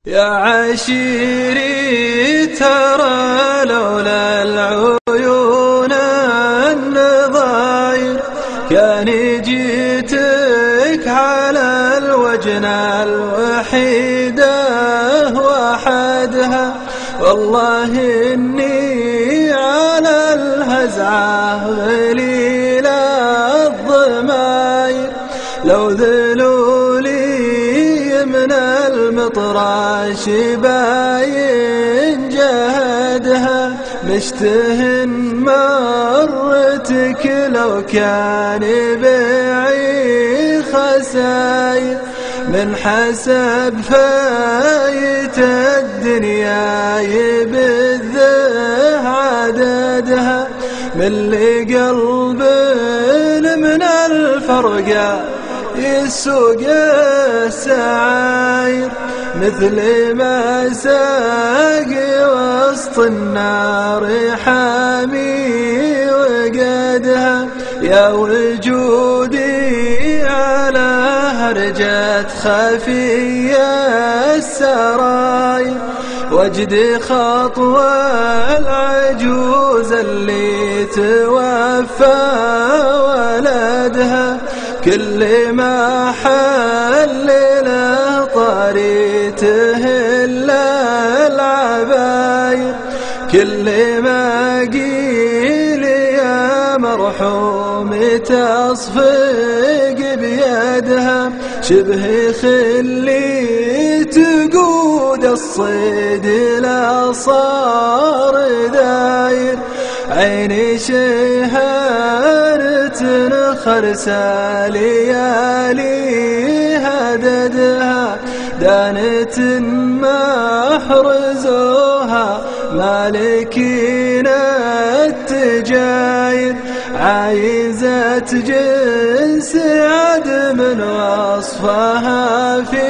يا عشيري ترى لولا العيون النظاير كان جيتك على الوجنة الوحيدة وحدها. والله إني على الهزعة غليل الضماير، لو ذلولي من المطراش باين جهدها. مشتهن مرتك لو كان بيعي خساير، من حسب فايت الدنيا يبذه عددها. من لقلب من الفرقة يسوق السعاير، مثل ما ساقي وسط النار حامي وقدها. يا وجودي على هرجة خفي السراير، وجدي خطوة العجوز اللي توفى ولدها. كل ما حل له طري تهل العباير، كل ما قيل يا مرحوم تصفق بيدها. شبه خلي تقود الصيد لا صار داير، عيني شهرت خرسة ليالي هددها. دانت محرزوها مالكين التجاير، عايزة جنس عدم وصفها في